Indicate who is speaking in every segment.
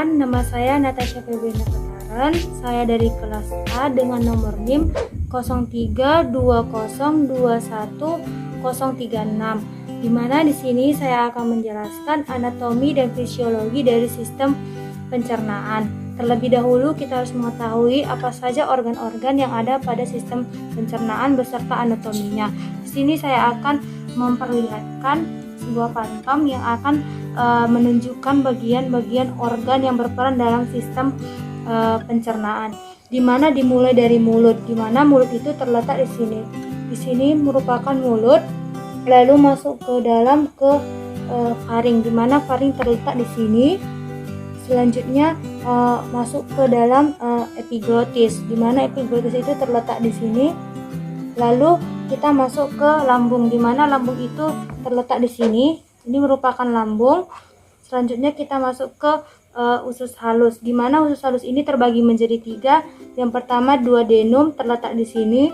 Speaker 1: Perkenalkan, nama saya Natasha Febriana Petaren. Saya dari kelas A dengan nomor NIM 0320210036. Di mana di sini saya akan menjelaskan anatomi dan fisiologi dari sistem pencernaan. Terlebih dahulu kita harus mengetahui apa saja organ-organ yang ada pada sistem pencernaan beserta anatominya. Di sini saya akan memperlihatkan sebuah phantom yang akan menunjukkan bagian-bagian organ yang berperan dalam sistem pencernaan. Di mana dimulai dari mulut, di mana mulut itu terletak di sini. Di sini merupakan mulut, lalu masuk ke dalam faring, di mana faring terletak di sini. Selanjutnya masuk ke dalam epiglotis, di mana epiglotis itu terletak di sini. Lalu kita masuk ke lambung, di mana lambung itu terletak di sini. Ini merupakan lambung. Selanjutnya kita masuk ke usus halus, di mana usus halus ini terbagi menjadi 3. Yang pertama duodenum terletak di sini.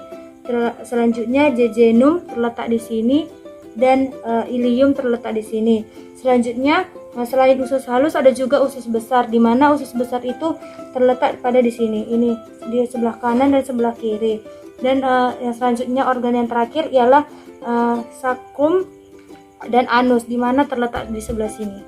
Speaker 1: Selanjutnya jejunum terletak di sini, dan ilium terletak di sini. Selanjutnya selain usus halus ada juga usus besar, di mana usus besar itu terletak pada di sini. Ini di sebelah kanan dan sebelah kiri. Dan yang selanjutnya organ yang terakhir ialah sakrum dan anus, di mana terletak di sebelah sini.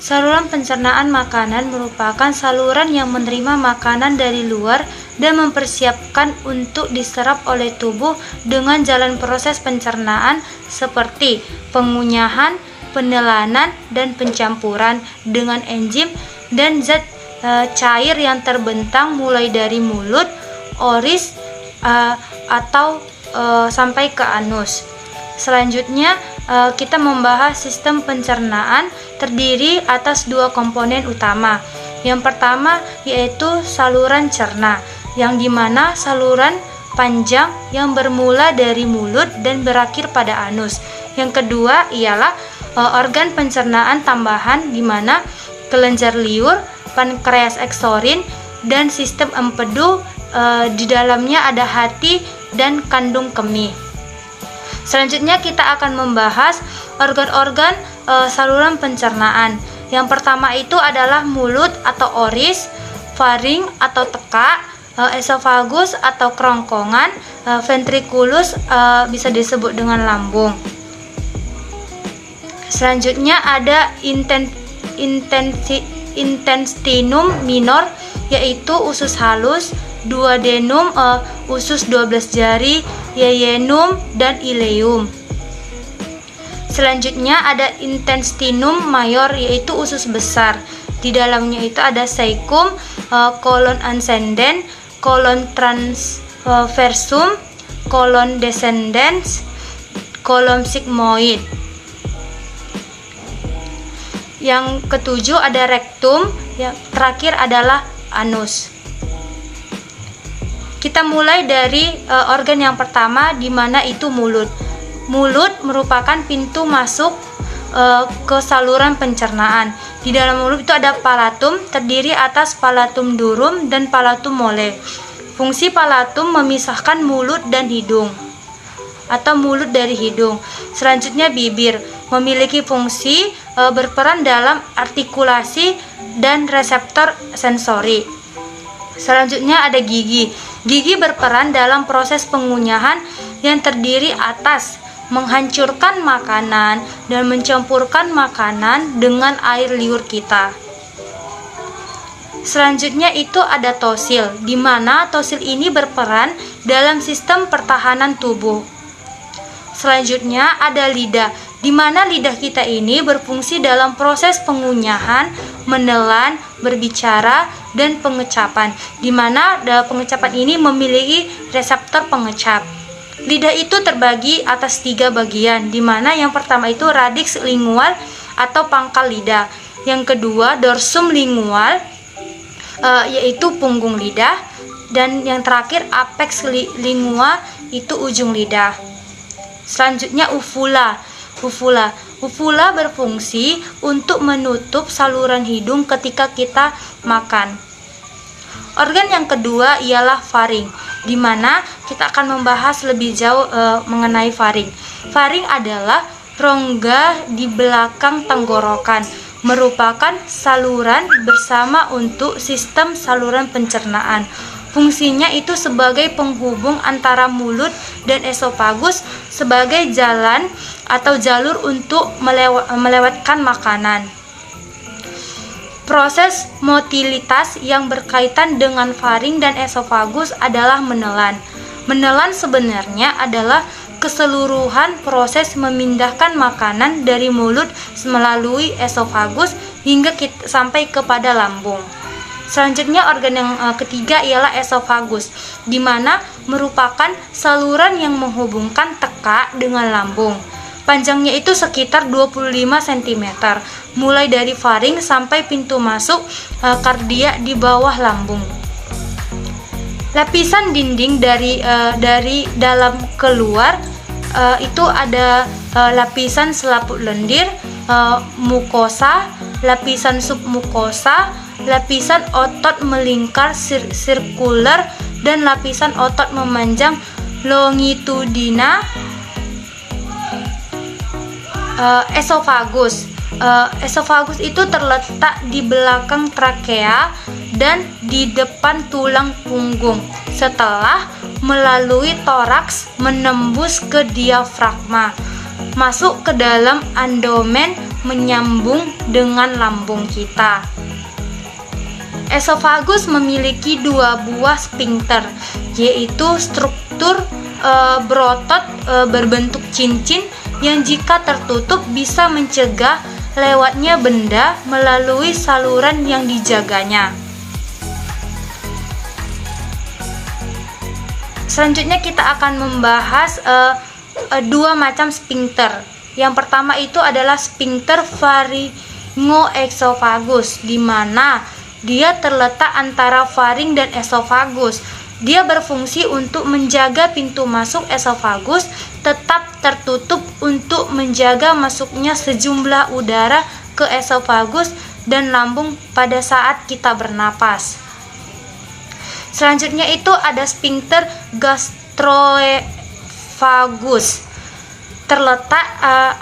Speaker 1: Saluran pencernaan makanan merupakan saluran yang menerima makanan dari luar dan mempersiapkan untuk diserap oleh tubuh dengan jalan proses pencernaan seperti pengunyahan, penelanan, dan pencampuran dengan enzim dan zat cair yang terbentang mulai dari mulut, oris, atau sampai ke anus. Selanjutnya kita membahas sistem pencernaan terdiri atas 2 komponen utama. Yang pertama yaitu saluran cerna, yang dimana saluran panjang yang bermula dari mulut dan berakhir pada anus. Yang kedua ialah organ pencernaan tambahan, di mana kelenjar liur, pankreas eksorin, dan sistem empedu. Di dalamnya ada hati dan kandung kemih. Selanjutnya kita akan membahas organ-organ saluran pencernaan. Yang pertama itu adalah mulut atau oris, faring atau tekak, esofagus atau kerongkongan, ventriculus bisa disebut dengan lambung. Selanjutnya ada intestinum minor, yaitu usus halus, duodenum, usus 12 jari, yeyunum, dan ileum. Selanjutnya ada intestinum mayor, yaitu usus besar. Di dalamnya itu ada cecum, colon ascendens, colon transversum, colon descendens, colon sigmoid. Yang ketujuh ada rectum, yang terakhir adalah anus. Kita mulai dari organ yang pertama, di mana itu mulut. Mulut merupakan pintu masuk ke saluran pencernaan. Di dalam mulut itu ada palatum, terdiri atas palatum durum dan palatum mole. Fungsi palatum memisahkan mulut dan hidung, atau mulut dari hidung. Selanjutnya bibir, memiliki fungsi berperan dalam artikulasi dan reseptor sensori. Selanjutnya ada gigi. Gigi berperan dalam proses pengunyahan yang terdiri atas menghancurkan makanan dan mencampurkan makanan dengan air liur kita. Selanjutnya itu ada tosil, di mana tosil ini berperan dalam sistem pertahanan tubuh. Selanjutnya ada lidah, di mana lidah kita ini berfungsi dalam proses pengunyahan, menelan, berbicara, dan pengecapan, di mana pengecapan ini memiliki reseptor pengecap. Lidah itu terbagi atas 3 bagian, di mana yang pertama itu radix lingual atau pangkal lidah, yang kedua dorsum lingual, yaitu punggung lidah, dan yang terakhir apex lingual, itu ujung lidah. Selanjutnya uvula. Uvula berfungsi untuk menutup saluran hidung ketika kita makan. Organ yang kedua ialah faring, di mana kita akan membahas lebih jauh mengenai faring. Faring adalah rongga di belakang tenggorokan. merupakan saluran bersama untuk sistem saluran pencernaan. Fungsinya itu sebagai penghubung antara mulut dan esofagus sebagai jalan atau jalur untuk melewatkan makanan. Proses motilitas yang berkaitan dengan faring dan esofagus adalah menelan. Menelan sebenarnya adalah keseluruhan proses memindahkan makanan dari mulut melalui esofagus hingga sampai kepada lambung. Selanjutnya organ yang ketiga ialah esofagus, di mana merupakan saluran yang menghubungkan tekak dengan lambung. Panjangnya itu sekitar 25 cm, mulai dari faring sampai pintu masuk kardia di bawah lambung. Lapisan dinding dari dalam keluar itu ada lapisan selaput lendir, mukosa, lapisan submukosa, lapisan otot melingkar sirkuler, dan lapisan otot memanjang longitudina. Esofagus. Esofagus itu terletak di belakang trakea dan di depan tulang punggung setelah melalui toraks menembus ke diafragma, masuk ke dalam abdomen menyambung dengan lambung kita. Esofagus memiliki dua buah sphincter, yaitu struktur berotot berbentuk cincin yang jika tertutup bisa mencegah lewatnya benda melalui saluran yang dijaganya. Selanjutnya kita akan membahas dua macam sphincter. Yang pertama itu adalah sphincter pharyngoesophagus, di mana dia terletak antara faring dan esofagus. Dia berfungsi untuk menjaga pintu masuk esofagus tetap tertutup untuk menjaga masuknya sejumlah udara ke esofagus dan lambung pada saat kita bernapas. Selanjutnya itu ada sphincter gastroesophagus, terletak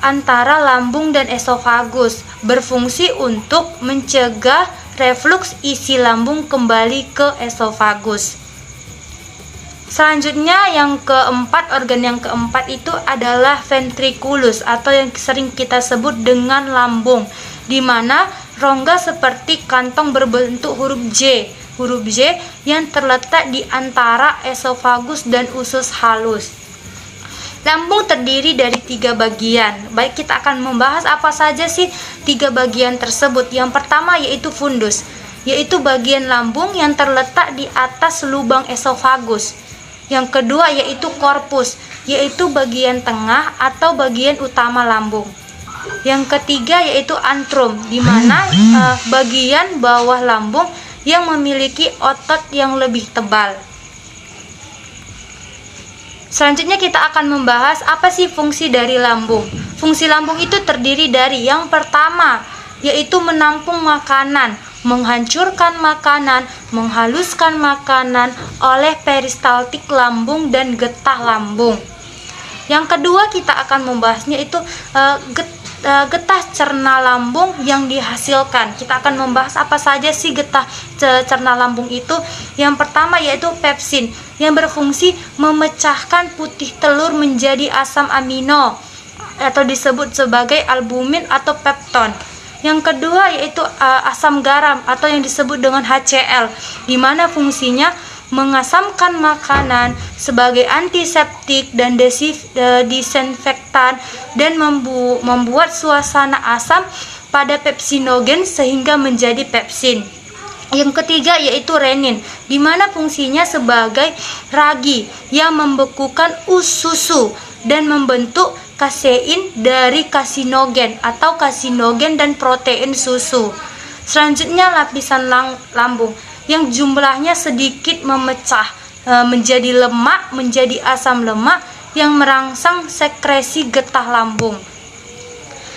Speaker 1: antara lambung dan esofagus, berfungsi untuk mencegah refluks isi lambung kembali ke esofagus. Selanjutnya organ yang keempat itu adalah ventriculus atau yang sering kita sebut dengan lambung, di mana rongga seperti kantong berbentuk huruf J yang terletak di antara esofagus dan usus halus. Lambung terdiri dari 3 bagian. Baik, kita akan membahas apa saja sih 3 bagian tersebut. Yang pertama yaitu fundus, yaitu bagian lambung yang terletak di atas lubang esofagus. Yang kedua yaitu korpus, yaitu bagian tengah atau bagian utama lambung. Yang ketiga yaitu antrum, di mana bagian bawah lambung yang memiliki otot yang lebih tebal. Selanjutnya kita akan membahas apa sih fungsi dari lambung. Fungsi lambung itu terdiri dari yang pertama yaitu menampung makanan, menghancurkan makanan, menghaluskan makanan oleh peristaltik lambung dan getah lambung. Yang kedua kita akan membahasnya itu getah cerna lambung yang dihasilkan. Kita akan membahas apa saja sih getah cerna lambung itu. Yang pertama yaitu pepsin, yang berfungsi memecahkan putih telur menjadi asam amino atau disebut sebagai albumin atau pepton. Yang kedua yaitu asam garam atau yang disebut dengan HCl, di mana fungsinya mengasamkan makanan sebagai antiseptik dan disinfektan dan membuat suasana asam pada pepsinogen sehingga menjadi pepsin. Yang ketiga yaitu renin, di mana fungsinya sebagai ragi yang membekukan susu dan membentuk kasein dari kasinogen atau kasinogen dan protein susu. Selanjutnya lapisan lambung yang jumlahnya sedikit memecah menjadi lemak, menjadi asam lemak yang merangsang sekresi getah lambung.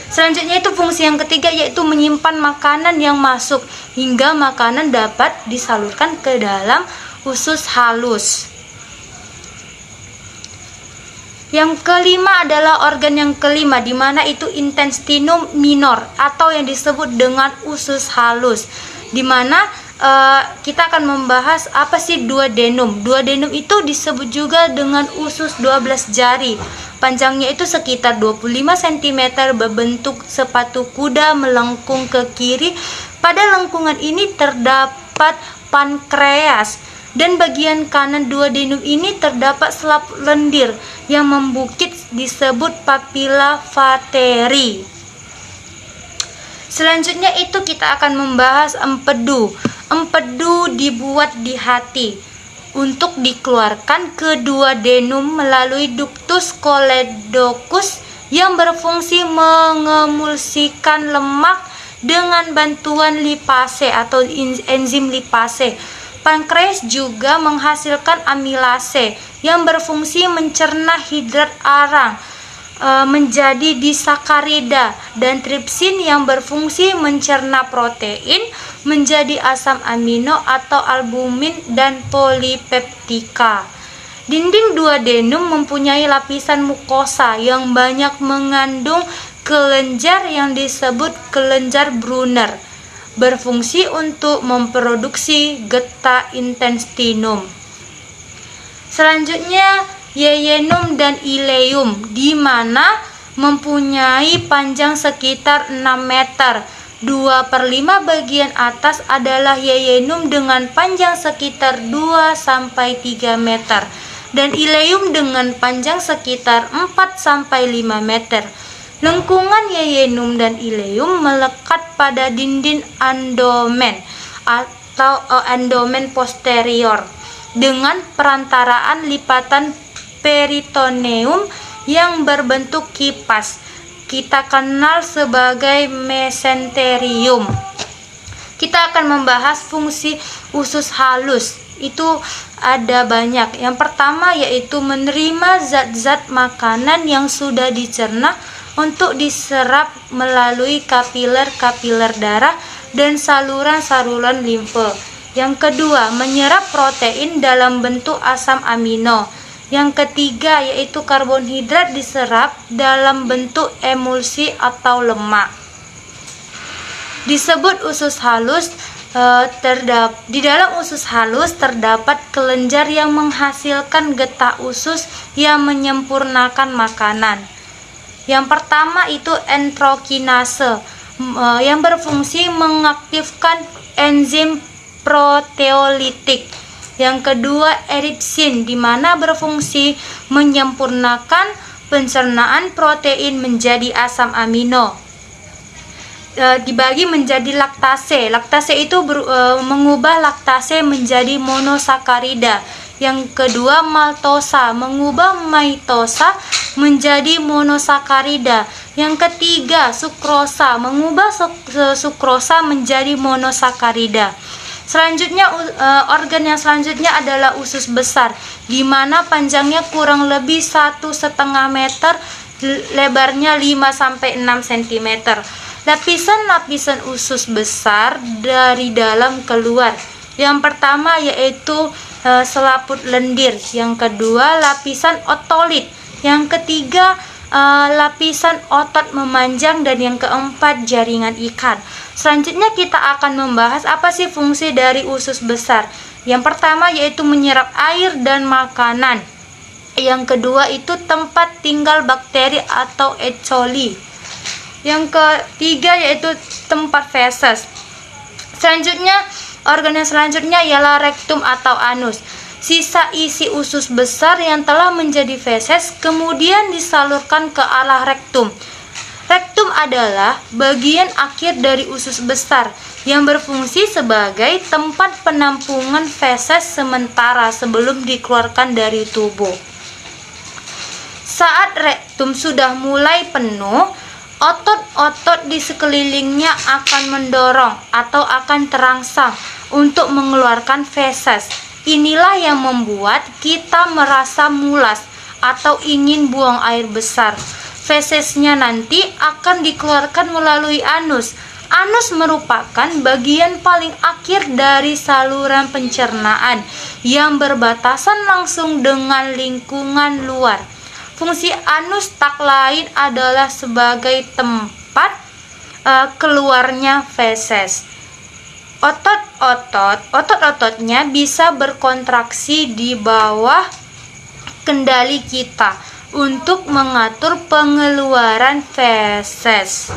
Speaker 1: Selanjutnya itu fungsi yang ketiga yaitu menyimpan makanan yang masuk hingga makanan dapat disalurkan ke dalam usus halus. Yang kelima adalah organ yang kelima, di mana itu intestinum minor atau yang disebut dengan usus halus, di mana kita akan membahas apa sih duodenum. Duodenum itu disebut juga dengan usus 12 jari. Panjangnya itu sekitar 25 cm, berbentuk sepatu kuda melengkung ke kiri. Pada lengkungan ini terdapat pankreas, dan bagian kanan duodenum ini terdapat selaput lendir yang membukit disebut papilla vateri. Selanjutnya itu kita akan membahas empedu. Empedu dibuat di hati untuk dikeluarkan ke duodenum melalui ductus choledochus yang berfungsi mengemulsikan lemak dengan bantuan lipase atau enzim lipase. Pankreas juga menghasilkan amilase yang berfungsi mencerna hidrat arang menjadi disakarida, dan tripsin yang berfungsi mencerna protein menjadi asam amino atau albumin dan polipeptika. Dinding duodenum mempunyai lapisan mukosa yang banyak mengandung kelenjar yang disebut kelenjar Brunner, berfungsi untuk memproduksi getah intestinum. Selanjutnya yeyenum dan ileum, di mana mempunyai panjang sekitar 6 meter. 2/5 bagian atas adalah yeyenum dengan panjang sekitar 2-3 meter, dan ileum dengan panjang sekitar 4-5 meter. Lengkungan yeyenum dan ileum melekat pada dinding endomen atau endomen posterior dengan perantaraan lipatan peritoneum yang berbentuk kipas. Kita kenal sebagai mesenterium. Kita akan membahas fungsi usus halus. Itu ada banyak. Yang pertama yaitu menerima zat-zat makanan yang sudah dicerna untuk diserap melalui kapiler-kapiler darah dan saluran-saluran limfe. Yang kedua, menyerap protein dalam bentuk asam amino. Yang ketiga yaitu karbohidrat diserap dalam bentuk emulsi atau lemak. Disebut usus halus, di dalam usus halus terdapat kelenjar yang menghasilkan getah usus yang menyempurnakan makanan. Yang pertama itu enterokinase yang berfungsi mengaktifkan enzim proteolitik. Yang kedua eripsin, di mana berfungsi menyempurnakan pencernaan protein menjadi asam amino. Dibagi menjadi laktase. Laktase itu mengubah laktase menjadi monosakarida. Yang kedua maltosa, mengubah maitosa menjadi monosakarida. Yang ketiga sukrosa, mengubah sukrosa menjadi monosakarida. Selanjutnya organ yang selanjutnya adalah usus besar, di mana panjangnya kurang lebih 1,5 meter, lebarnya 5-6 cm. Lapisan-lapisan usus besar dari dalam keluar. Yang pertama yaitu selaput lendir, yang kedua lapisan otolit, yang ketiga lapisan otot memanjang, dan yang keempat jaringan ikat. Selanjutnya kita akan membahas apa sih fungsi dari usus besar. Yang pertama yaitu menyerap air dan makanan. Yang kedua itu tempat tinggal bakteri atau E. coli. Yang ketiga yaitu tempat feses. Selanjutnya organ yang selanjutnya ialah rektum atau anus. Sisa isi usus besar yang telah menjadi feses kemudian disalurkan ke arah rektum. Rektum adalah bagian akhir dari usus besar yang berfungsi sebagai tempat penampungan feses sementara sebelum dikeluarkan dari tubuh. Saat rektum sudah mulai penuh, otot-otot di sekelilingnya akan mendorong atau akan terangsang untuk mengeluarkan feses. Inilah yang membuat kita merasa mulas atau ingin buang air besar. Fesesnya nanti akan dikeluarkan melalui anus. Anus merupakan bagian paling akhir dari saluran pencernaan yang berbatasan langsung dengan lingkungan luar.
Speaker 2: Fungsi anus tak lain adalah sebagai tempat keluarnya feses. Otot-ototnya bisa berkontraksi di bawah kendali kita untuk mengatur pengeluaran feses.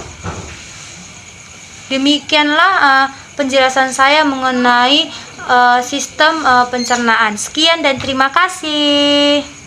Speaker 2: Demikianlah penjelasan saya mengenai sistem pencernaan. Sekian dan terima kasih.